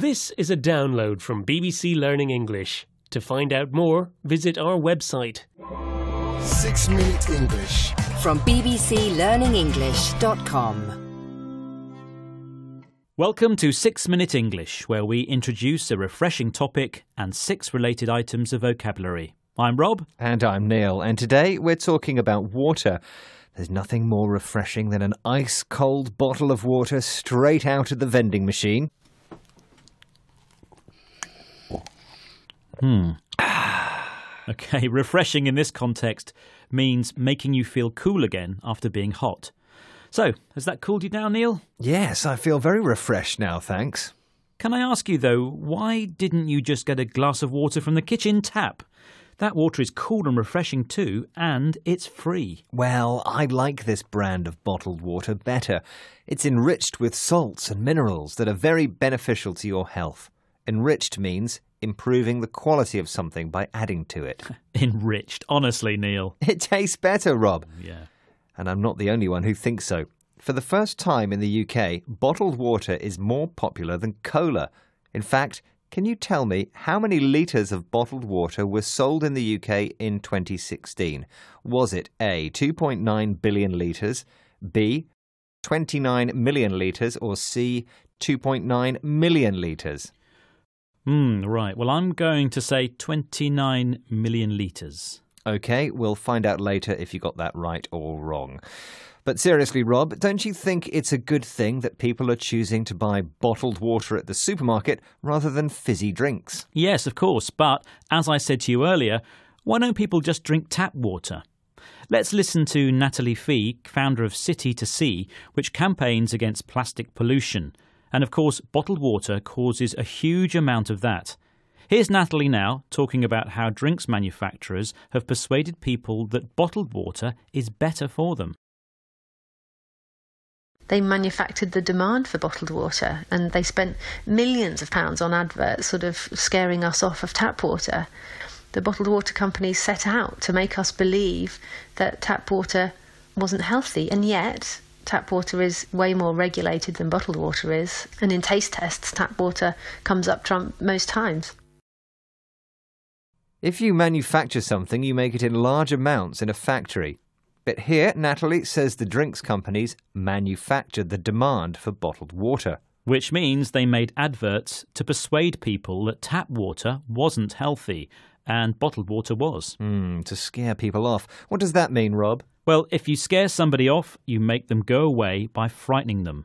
This is a download from BBC Learning English. To find out more, visit our website. 6 Minute English From bbclearningenglish.com. Welcome to 6 Minute English, where we introduce a refreshing topic and 6 related items of vocabulary. I'm Rob. And I'm Neil, and today we're talking about water. There's nothing more refreshing than an ice-cold bottle of water straight out of the vending machine. Okay, refreshing in this context means making you feel cool again after being hot. So, has that cooled you down, Neil? Yes, I feel very refreshed now, thanks. Can I ask you, though, why didn't you just get a glass of water from the kitchen tap? That water is cool and refreshing too, and it's free. Well, I like this brand of bottled water better. It's enriched with salts and minerals that are very beneficial to your health. Enriched means improving the quality of something by adding to it. Enriched, honestly, Neil. It tastes better, Rob. Yeah. And I'm not the only one who thinks so. For the first time in the UK, bottled water is more popular than cola. In fact, can you tell me how many litres of bottled water were sold in the UK in 2016? Was it A, 2.9 billion litres, B, 29 million litres, or C, 2.9 million litres? Right. Well, I'm going to say 29 million litres. OK, we'll find out later if you got that right or wrong. But seriously, Rob, don't you think it's a good thing that people are choosing to buy bottled water at the supermarket rather than fizzy drinks? Yes, of course. But as I said to you earlier, why don't people just drink tap water? Let's listen to Natalie Fee, founder of City to Sea, which campaigns against plastic pollution. And of course, bottled water causes a huge amount of that. Here's Natalie now talking about how drinks manufacturers have persuaded people that bottled water is better for them. They manufactured the demand for bottled water, and they spent millions of pounds on adverts sort of scaring us off of tap water. The bottled water companies set out to make us believe that tap water wasn't healthy, and yet tap water is way more regulated than bottled water is, and in taste tests tap water comes up trump most times. If you manufacture something, you make it in large amounts in a factory. But here, Natalie says the drinks companies manufactured the demand for bottled water. Which means they made adverts to persuade people that tap water wasn't healthy and bottled water was. To scare people off. What does that mean, Rob? Well, if you scare somebody off, you make them go away by frightening them.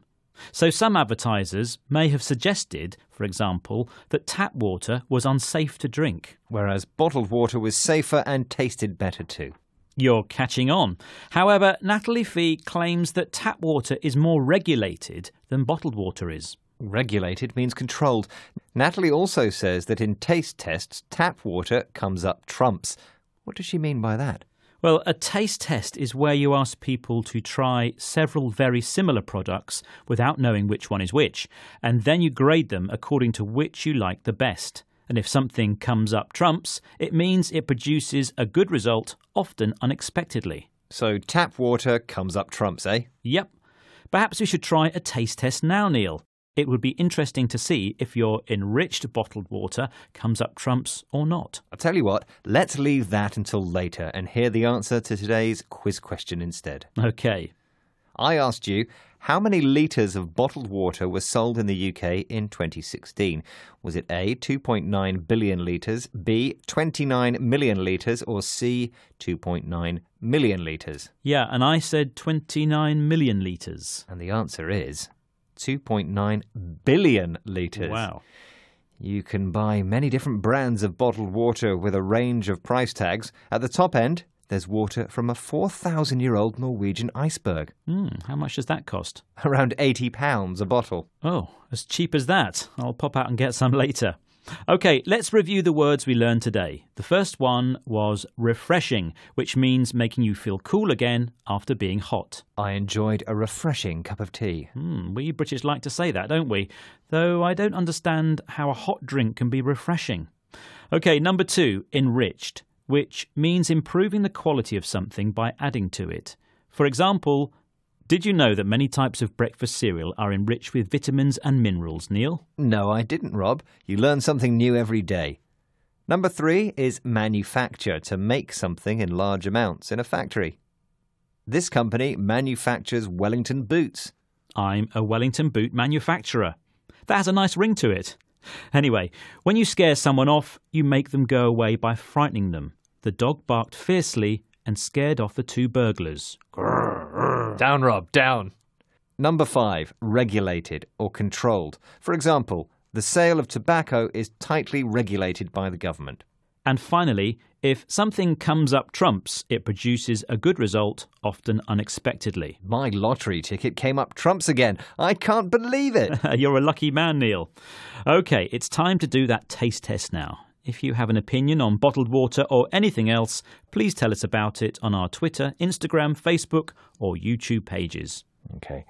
So some advertisers may have suggested, for example, that tap water was unsafe to drink. Whereas bottled water was safer and tasted better too. You're catching on. However, Natalie Fee claims that tap water is more regulated than bottled water is. Regulated means controlled. Natalie also says that in taste tests, tap water comes up trumps. What does she mean by that? Well, a taste test is where you ask people to try several very similar products without knowing which one is which, and then you grade them according to which you like the best. And if something comes up trumps, it means it produces a good result, often unexpectedly. So tap water comes up trumps, eh? Yep. Perhaps we should try a taste test now, Neil. It would be interesting to see if your enriched bottled water comes up trumps or not. I'll tell you what, let's leave that until later and hear the answer to today's quiz question instead. OK. I asked you, how many litres of bottled water were sold in the UK in 2016? Was it A, 2.9 billion litres, B, 29 million litres, or C, 2.9 million litres? Yeah, and I said 29 million litres. And the answer is 2.9 billion litres. Wow. You can buy many different brands of bottled water with a range of price tags. At the top end, there's water from a 4,000-year-old Norwegian iceberg. How much does that cost? Around £80 a bottle. Oh, as cheap as that. I'll pop out and get some later. OK, let's review the words we learned today. The first one was refreshing, which means making you feel cool again after being hot. I enjoyed a refreshing cup of tea. We British like to say that, don't we? Though I don't understand how a hot drink can be refreshing. OK, number 2, enriched, which means improving the quality of something by adding to it. For example, Did you know that many types of breakfast cereal are enriched with vitamins and minerals, Neil? No, I didn't, Rob. You learn something new every day. Number 3 is manufacture, to make something in large amounts in a factory. This company manufactures Wellington boots. I'm a Wellington boot manufacturer. That has a nice ring to it. Anyway, when you scare someone off, you make them go away by frightening them. The dog barked fiercely and scared off the 2 burglars. Down, Rob, down. Number 5, regulated or controlled. For example, the sale of tobacco is tightly regulated by the government. And finally, if something comes up trumps, it produces a good result, often unexpectedly. My lottery ticket came up trumps again. I can't believe it. You're a lucky man, Neil. OK, it's time to do that taste test now. If you have an opinion on bottled water or anything else, please tell us about it on our Twitter, Instagram, Facebook or YouTube pages. OK.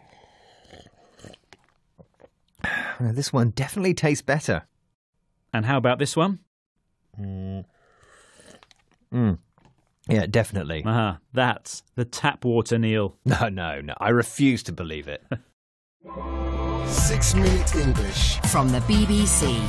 This one definitely tastes better. And how about this one? Yeah, definitely. That's the tap water, Neil. No. I refuse to believe it. 6 Minute English from the BBC.